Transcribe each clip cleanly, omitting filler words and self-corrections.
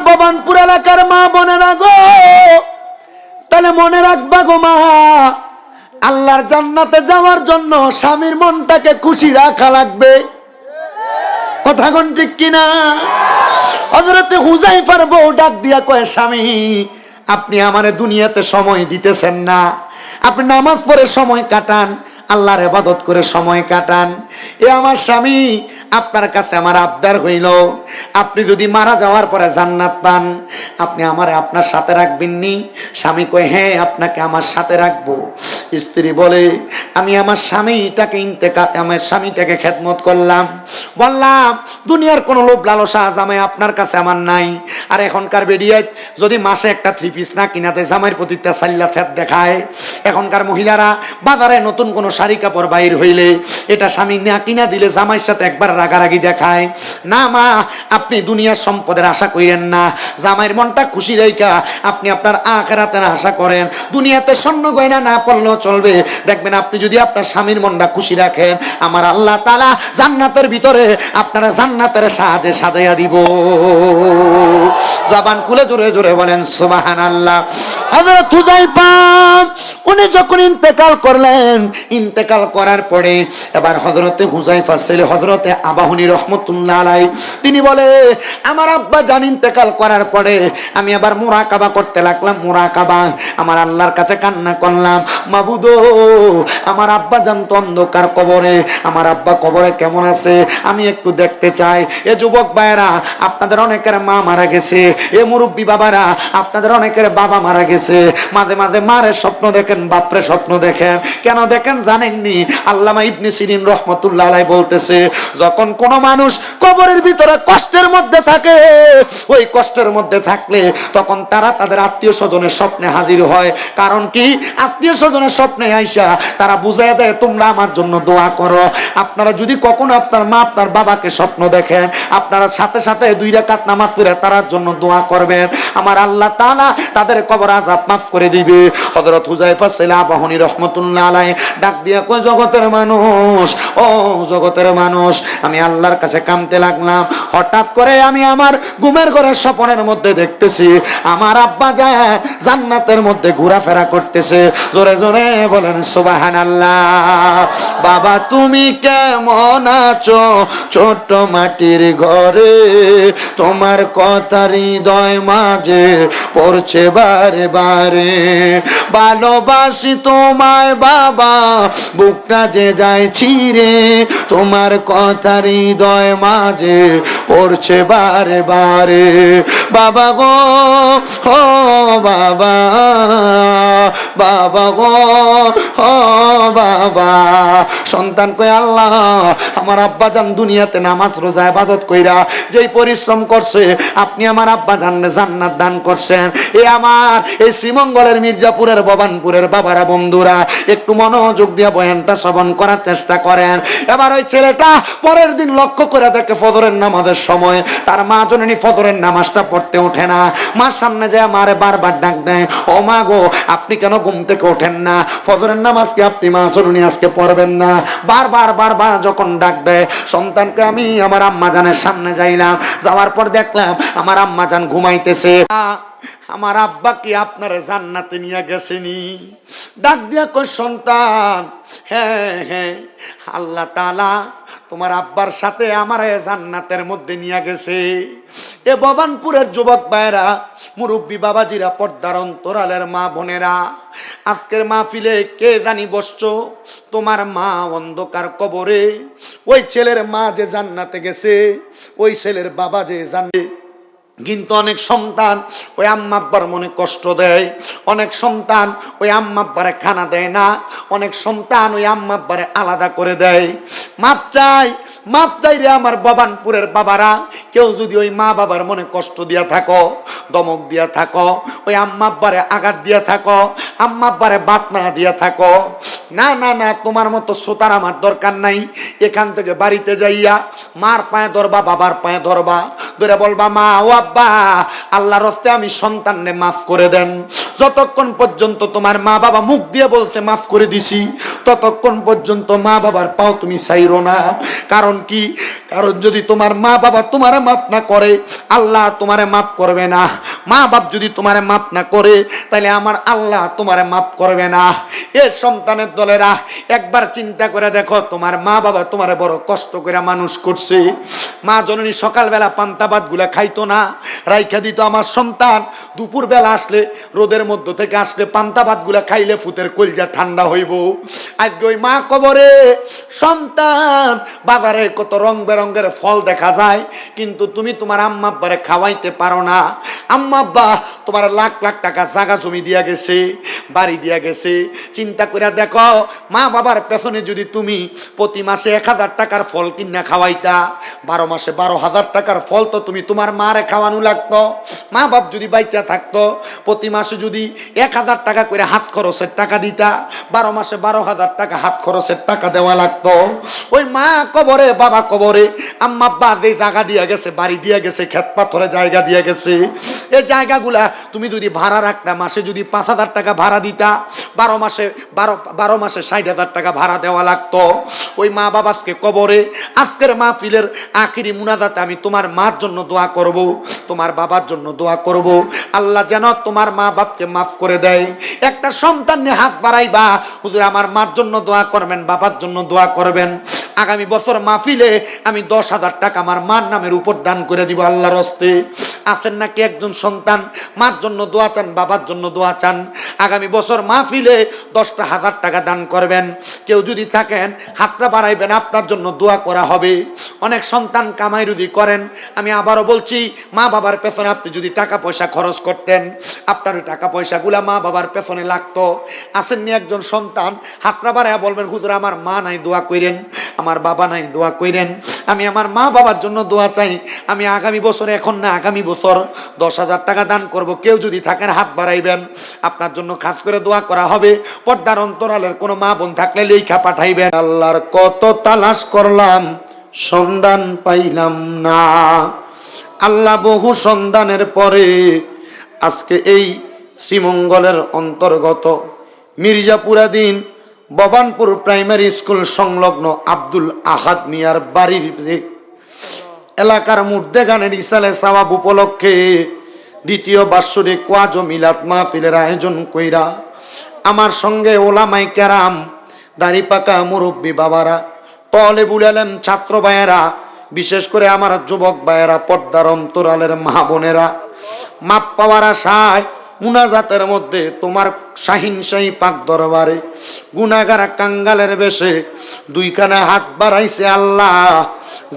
ভবানপুর এলাকার মা বোনেরা গো, তাহলে মনে রাখবা গো মা, আল্লাহর জান্নাতে যাওয়ার জন্য স্বামীর মনটাকে খুশি রাখা লাগবে। কথা কোন ঠিক কিনা? হযরতে হুযায়ফার বউ ডাক দিয়া কয়, স্বামী আপনি আমারে দুনিয়াতে সময় দিতেছেন না, আপনি নামাজ পড়ে সময় কাটান, আল্লাহর ইবাদত করে সময় কাটান। এ আমার স্বামী, আপনার কাছে আমার আবদার হইল, আপনি যদি মারা যাওয়ার পরে জান্নাত পান, আপনি আমারে আপনার সাথে রাখবেন নি? স্বামী কয়, হ্যাঁ আপনাকে আমার সাথে রাখবো। স্ত্রী বলে, আমি আমার স্বামীটাকে খেদমত করলাম, বললাম দুনিয়ার কোনো লোভ লালসা জামাই আপনার কাছে আমার নাই। আর এখনকার বেডিয়ায় যদি মাসে একটা 3 পিস না কিনাতে জামাইয়ের প্রতি তাসাল্লা ফেদ দেখায়। এখনকার মহিলারা বাজারে নতুন কোনো শাড়ি কাপড় বাইর হইলে এটা স্বামী না কিনা দিলে জামাইয়ের সাথে একবার রাগারাগি দেখায়। না মা, আপনি দুনিয়ার সম্পদের আশা করেন না, জামাইয়ের মনটা খুশি রেখা আপনি আপনার আখিরাতের আশা করেন। দুনিয়াতে স্বর্ণ গয়না না পড়লেও চলবে, দেখবেন আপনি যদি আপনার স্বামীর মনটা খুশি রাখেন, আমার আল্লাহ তাআলা জান্নাতের ভিতরে আপনারা জান্নাতের সাজে সাজাইয়া দিব। জবান খুলে জোরে জোরে বলেন সুবহানাল্লাহ। হযরত হুযায়ফা উনি যখন ইন্তেকাল করলেন, ইন্তেকাল করার পরে এবার হযরতে হুযায়ফা ছেলে হযরতে আবাহুনি রাহমাতুল্লাহ আলাইহি তিনি বলে, আমার আব্বা জান ইন্তেকাল করার পরে আমি আবার মুরাকাবা করতে লাগলাম। মুরাকাবা, আমার আল্লাহর কাছে কান্না করলাম, মাবুদ আমার আব্বা জান তো অন্ধকার কবরে, আমার আব্বা কবরে কেমন আছে আমি একটু দেখতে চাই। এ যুবক ভাইরা, আপনাদের অনেকের মা মারা গেছে, এ মুরব্বী বাবারা আপনাদের অনেকের বাবা মারা গেছে, মাঝে মাঝে মারে স্বপ্ন দেখেন, বাপরে স্বপ্ন দেখেন। কেন দেখেন জানেননি? আল্লামা ইবনে সিরিন রাহমাতুল্লাহ আলাইহি বলতেছে, যখন কোন মানুষ কবরের ভিতরে কষ্টের মধ্যে থাকে, ওই কষ্টের মধ্যে থাকলে তখন তারা তাদের আত্মীয় স্বজনের স্বপ্নে হাজির হয়। কারণ কি? আত্মীয় স্বজনের স্বপ্নে আইসা তারা বুঝাইয়া দেয়, তোমরা আমার জন্য দোয়া করো। আপনারা যদি কখনো আপনার মা আপনার বাবাকে স্বপ্ন দেখেন, আপনারা সাথে সাথে 2 রাকাত নামাজ পড়ে তার জন্য দোয়া করবেন, আমার আল্লাহ তাআলা তাদের কবর আযাব মাফ করে দিবে। হযরত হুযায়ফা ছেলে আবাহুনি রাহমাতুল্লাহ আলাইহি ডাক দিয়া কয়, জগতের মানুষ, ও জগতের মানুষ, আমি আল্লাহর কাছে কামতে লাগলাম। হঠাৎ করে আমি আমার ঘুমের ঘরের স্বপ্নের মধ্যে দেখতেছি আমার আব্বা যায় জান্নাতের মধ্যে ঘোরাফেরা করতেছে। জোরে জোরে বলেন সুবহানাল্লাহ। বাবা তুমি কেমন আছো ছোট মাটির ঘরে, তোমার কথা হৃদয় মাঝে পড়ছে বারে বারে, ভালোবাসি তোমায় বাবা বুকটা যে যায় ছিঁড়ে, তোমার কথা হৃদয় মাঝে পড়ছে বারে বারে। বাবা গো, ও বাবা, বাবা গো, ও বাবা। সন্তান কয়, আল্লাহ আমার আব্বা জান দুনিয়াতে নামাজ রোজা ইবাদত কইরা যেই পরিশ্রম করছে, আপনি আমার আব্বা জানলে জান্নাত দান করছেন। এ আমার এই শ্রীমঙ্গলের মির্জাপুরের ভবানপুরের বাবারা বন্ধুরা, একটু মনোযোগ দিয়ে বয়ানটা শ্রবণ করার চেষ্টা করেন। এবার ওই ছেলেটা পরের দিন লক্ষ্য করে দেখে ফজরের নামাজের সময় তার মা জননী ফজরের নামাজটা পড়তে ওঠে না। মার সামনে যায় মারে বারবার ডাক দেয়, ও মা গো আপনি কেন ঘুম থেকে ওঠেন না? ফজরের নামাজ কি আপনি মা জননী আজকে পড়বেন না? বারবার বারবার যখন ডাক দেয় সন্তানকে, আমি আমার আম্মা জানের সামনে যাইলাম, যাওয়ার পর দেখলাম আমার আম্মা জান ঘুমাইতেছে। আমার আব্বা কি আপনার জান্নাতে নিয়ে গেছেনি? ডাক দিয়া কই, সন্তান হ্যাঁ হ্যাঁ, আল্লাহ তাআলা তোমার আব্বার সাথে আমার জান্নাতের মধ্যে নিয়ে গেছে। এ ভবানপুরের যুবক ভাইরা, মুরব্বী বাবাজিরা, পর্দার অন্তরালের মা বোনেরা, আজকের মাহফিলে কে জানি বসছো, তোমার মা অন্ধকার কবরে, ওই ছেলের মা যে জান্নাতে গেছে, ওই ছেলের বাবা যে জান্নাতে। কিন্তু অনেক সন্তান ওই আম্মা আব্বার মনে কষ্ট দেয়, অনেক সন্তান ওই আম্মা আব্বারে খানা দেয় না, অনেক সন্তান ওই আম্মা আব্বারে আলাদা করে দেয়। মাপ চাই, মাপ চাই রে আমার ভবানপুরের বাবারা। কেউ যদি ওই মা বাবার মনে কষ্ট দিয়া থাকো, দমক দিয়া থাকো, ওই আম্মা আব্বারে আঘাত দিয়া থাকো, আম্মা আব্বারে বাত না দিয়া থাকো, না না না, তোমার মতো শ্রোতার আমার দরকার নাই। এখান থেকে বাড়িতে যাইয়া মার পায়ে ধরবা, বাবার পায়ে ধরবা, ধরে বলবা, মা ও আব্বা আল্লাহর রাস্তে আমি সন্তানরে মাফ করে দেন। যতক্ষণ পর্যন্ত তোমার মা বাবা মুখ দিয়ে বলতে মাফ করে দিছি, ততক্ষণ পর্যন্ত মা বাবার পাও তুমি ছাইরো না। কারণ কি? কারণ যদি তোমার মা বাবা তোমারে মাফ না করে, আল্লাহ তোমারে মাফ করবে না। মা বাপ যদি তোমারে মাফ না করে, তাহলে আমার আল্লাহ তোমারে মাফ করবে না। এ সন্তানের দলেরা, একবার চিন্তা করে দেখো, তোমার মা বাবা তোমারে বড় কষ্ট করে মানুষ করছে। মা জননী সকালবেলা পান্তা ভাত গুলা খাইতো না, রাইখা দিত। আমার সন্তান দুপুর বেলা আসলে, রোদের মধ্য থেকে আসলে পান্তা ভাত গুলা খাইলে ফুতের কলজা ঠান্ডা হইব। আজকে ওই মা কবরে সন্তান, বাজারে কত রং বেরঙ্গের ফল দেখা যায়, কিন্তু তুমি তোমার আম্মা আব্বারে খাওয়াইতে পারো না। আম্মা আব্বা তোমার লাখ লাখ টাকা জায়গা জমি দিয়া গেছে, বাড়ি দিয়া গেছে। চিন্তা করে দেখো, মা বাবার পেছনে যদি তুমি প্রতি মাসে 1000 টাকার ফল কিনা খাওয়াইতা, 12 মাসে 12,000 টাকার ফল তো তুমি তোমার মারে খাওয়ানো লাগতো। মা বাপ যদি বাইচা থাকতো, প্রতি মাসে যদি 1000 টাকা করে হাত খরচের টাকা দিতা, 12 মাসে 12,000 টাকা হাত খরচের টাকা দেওয়া লাগতো। ওই মা কবরে, বাবা কবরে, আম্মা আব্বা যে জায়গা দিয়া গেছে, বাড়ি দিয়া গেছে, ক্ষেত পাথরে জায়গা দিয়া গেছে, এই জায়গাগুলা তুমি যদি ভাড়া রাখতা, মাসে যদি 5,000 টাকা ভাড়া দিতা, 12 মাসে 60,000 টাকা ভাড়া দেওয়া লাগতো। ওই মা বাবাকে কবরে আজকের মাহফিলের আখিরি মুনাজাতে আমি তোমার মার জন্য দোয়া করব, তোমার বাবার জন্য দোয়া করব, আল্লাহ যেন তোমার মা বাপকে মাফ করে দেয়। একটা সন্তান নিয়ে হাত বাড়াইবা, হুজুর আমার মার জন্য দোয়া করবেন, বাবার জন্য দোয়া করবেন। আগামী বছর মাহফিলে আমি 10,000 টাকা আমার মার নামের উপর দান করে দিব আল্লাহর হস্তে। আছেন নাকি একজন সন্তান মার জন্য দোয়া চান, বাবার জন্য দোয়া চান? আগামী বছর মাহফিলে 10,000 টাকা দান করবেন। কেউ যদি থাকেন হাতটা বাড়াইবেন, আপনার জন্য দোয়া করা হবে। অনেক সন্তান কামাই রুজি করেন। আমি আবারও বলছি, মা বাবার পেছনে আপনি যদি টাকা পয়সা খরচ করতেন, আপনার ওই টাকা পয়সাগুলা মা বাবার পেছনে লাগতো। আসেননি একজন সন্তান, হাতটা বাড়াইয়া বলবেন, হুজুর আমার মা নাই, দোয়া কইরেন, আমার বাবা নাই, দোয়া কইরেন, আমি আমার মা বাবার জন্য দোয়া চাই। আমি আগামী বছর, এখন না আগামী বছর 10,000 টাকা দান করব। কেউ যদি থাকেন হাত বাড়াইবেন, আপনার জন্য খাস করে দোয়া করা হবে। পর্দার অন্তরালের কোনো মা বোন থাকলে লেখা পাঠাইবেন। আল্লাহর কত তালাশ করলাম, সন্ধান পাইলাম না। আল্লাহ বহু সন্ধানের পরে আজকে এই শ্রীমঙ্গলের অন্তর্গত মির্জাপুরাধীন ববানপুর প্রাইমারি স্কুল সংলগ্ন আব্দুল আহাদ মিয়ার বাড়ির এলাকার মুর্দে গানের ইসালে সওয়াব উপলক্ষে দ্বিতীয় বাৎসরিক ওয়াজ ও মিলাদ মাহফিলের আয়োজন কইরা আমার সঙ্গে ওলামায়ে কেরাম, দাড়ি পাকা মুরব্বী বাবারা, তালেবুল ইলম ছাত্র ভাইয়েরা, বিশেষ করে আমার যুবক ভাইয়েরা, পর্দার অন্তরালের মা বোনেরা, মাপ পাওয়ার আশায় মুনাজাতের মধ্যে তোমার শাহিনশাহী পাক দরবারে গুনাহগার কাঙ্গালের বেশে দুইখানা হাত বাড়াইছে। আল্লাহ,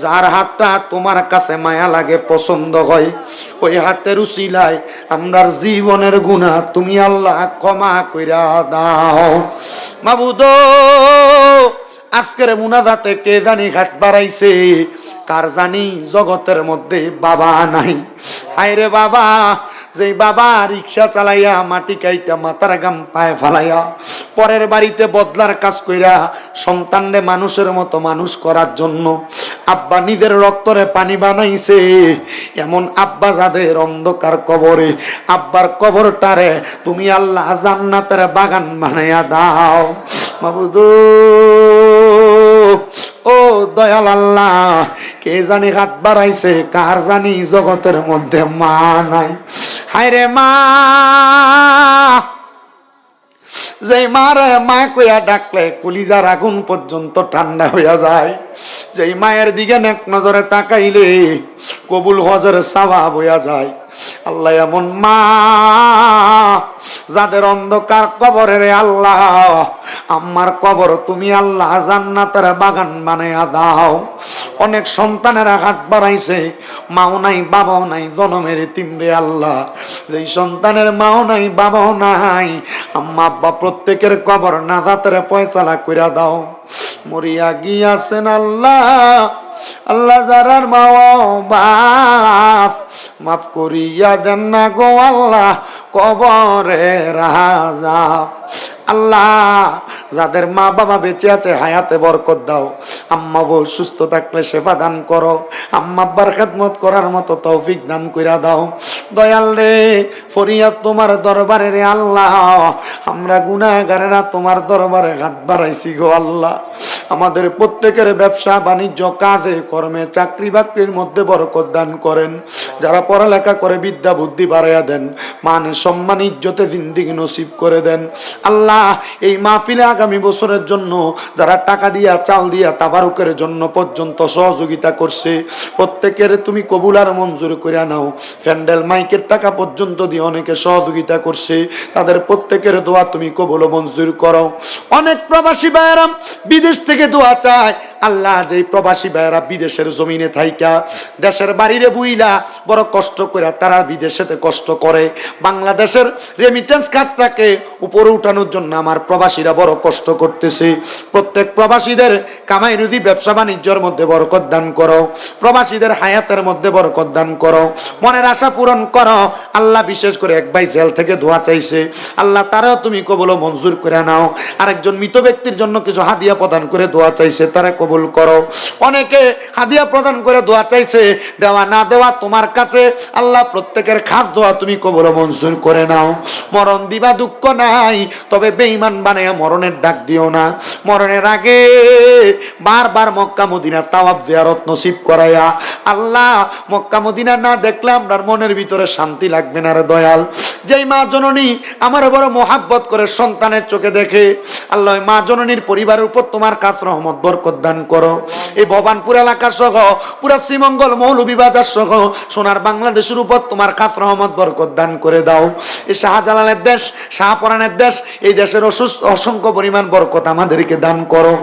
যার হাতটা তোমার কাছে মায়া লাগে, পছন্দ হয়, ওই হাতের উসিলায় আমরার জীবনের গুনাহ তুমি আল্লাহ ক্ষমা কইরা দাও। মাবুদ, আজকের মুনাজাতে কে জানি হাত বাড়াইছে, কার জানি জগতের মধ্যে বাবা নাই। হায়রে বাবা, যে বাবা রিক্সা চালাইয়া মাটি কাইটা মাথার গাম পায়ে ফালাইয়া পরের বাড়িতে বদলার কাজ কইরা সন্তানরে মানুষের মতো মানুষ করার জন্য আব্বা নিজের রক্তরে পানি বানাইছে, এমন আব্বা যাদের অন্ধকার কবরে, আব্বার কবরটারে তুমি আল্লাহ জান্নাতের বাগান বানাইয়া দাও। মাবুদ, ও দয়াল আল্লাহ, কে জানি হাত বাড়াইছে, কার জানি জগতের মধ্যে মা নাই। হায়রে মা, যে মারে মা কইয়া ডাকলে কলিজার আগুন পর্যন্ত ঠান্ডা হইয়া যায়, যে মায়ের দিকে নেক নজরে তাকাইলে কবুল হজের সওয়াব হইয়া যায়। আল্লাহ, এমন মা যাদের অন্ধকার কবরে, রে আল্লাহ আমার কবর তুমি আল্লাহ জান্নাতের বাগান বানাইয়া দাও। অনেক সন্তানেরা হাত বাড়াইছে, মাও নাই, বাবাও নাই, জনমের তিমরে আল্লাহ, যেই সন্তানের মাও নাই, বাবাও নাই, আম্মা আব্বা প্রত্যেকের কবর নাজাতের ফয়সালা কইরা দাও। মরিয়া গিয়াছেন আল্লাহ, আল্লাহ যারার মা বাপ মাফ করিয়া দেন না গো আল্লাহ, কবরে রাজা আল্লাহ যাদের মা বাবা বেঁচে আছে হায়াতে বরকত দাও, আম্মা বউ সুস্থ থাকলে সেবা দান করো, আম্মা আব্বার খেদমত করার মতো তৌফিক দান কইরা দাও। দয়াল রে ফরিয়াদ তোমার দরবারে রে আল্লাহ, আমরা গুনাহগারেরা তোমার দরবারে হাত বাড়াইছি গো আল্লাহ। আমাদের প্রত্যেকের ব্যবসা বাণিজ্য কাজে কর্মে চাকরি বাকরির মধ্যে বরকত দান করেন। যারা পড়ালেখা করে বিদ্যা বুদ্ধি বাড়াইয়া দেন, মান সম্মান ইজ্জতে জিন্দেগি নসিব করে দেন আল্লাহ। এই মাহফিলে আগামী বছরের জন্য যারা টাকা দিয়া চাল দিয়া তাবারুকের জন্য পর্যন্ত সহযোগিতা করছে, প্রত্যেকের তুমি কবুল আর মঞ্জুর করে নাও। প্যান্ডেল মাইকের টাকা পর্যন্ত দিয়ে অনেকে সহযোগিতা করছে, তাদের প্রত্যেকের দোয়া তুমি কবুল ও মঞ্জুর করো। অনেক প্রবাসী ভাইয়েরা বিদেশ থেকে দোয়া চায় আল্লাহ, যে প্রবাসী ভাইয়েরা বিদেশের জমিনে থাইকা দেশের বাড়িরে বুইলা বড় কষ্ট করে তারা বিদেশেতে কষ্ট করে, বাংলাদেশের রেমিটেন্স কার্ডটাকে উপরে উঠানোর জন্য আমার প্রবাসীরা বড় কষ্ট করতেছে। প্রত্যেক প্রবাসীদের কামাই রুজি ব্যবসা বাণিজ্যের মধ্যে বরকত দান করো, প্রবাসীদের হায়াতের মধ্যে বরকত দান করো, মনের আশা পূরণ করো আল্লাহ। বিশেষ করে এক ভাই জেল থেকে দোয়া চাইছে আল্লাহ, তারাও তুমি কবুল ও মঞ্জুর করে নাও। আরেকজন মৃত ব্যক্তির জন্য কিছু হাদিয়া প্রদান করে দোয়া চাইছে, তারা কবুল করো। অনেকে হাদিয়া প্রদান করে দোয়া চাইছে, দেওয়া না দেওয়া তোমার কাছে আল্লাহ। প্রত্যেকের খাস দোয়া তুমি কবুল ও মঞ্জুর করে নাও। মরণ দিবা দুঃখ নাই, তবে বেঈমান বানায়া মরণের ডাক দিও না। মরণের আগে বারবার মক্কা মদিনা তাওয়াফ জিয়ারত নসিব করায়া আল্লাহ। মক্কা মদিনা না দেখলে আপনার মনের ভিতরে শান্তি লাগবে না রে দয়াল। যেই মা জননী আমার বড় মোহাব্বত করে সন্তানের চোখে দেখে আল্লাহ, মা জননীর পরিবারের উপর তোমার কাছ রহমত বরকত দান করো। এই ভবানপুর এলাকা সহ পুরা শ্রীমঙ্গল মৌলভীবাজার সহ সোনার বাংলাদেশের উপর তোমার কাছ রহমত বরকত দান করে দাও। এই শাহজালালের দেশ, শাহপরানের দেশ, এই দেশের অসংখ্য পরিমাণ বরকত আমাদেরকে দান করো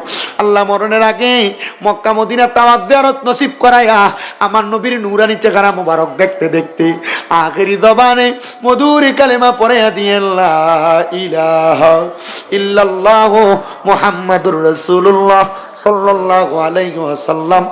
আল্লাহ। মরণের আগে মক্কা মদিনা তাওয়াফ জিয়ারত নসিব করায়া আমার নবীর নূরানি চেহারা মুবারক দেখতে দেখতে আখেরি জবানে মধুর কালেমা পড়ে দিয়ে লা ইলাহা ইল্লাল্লাহু মুহাম্মাদুর রাসূলুল্লাহ সাল্লাল্লাহু আলাইহি ওয়াসাল্লাম।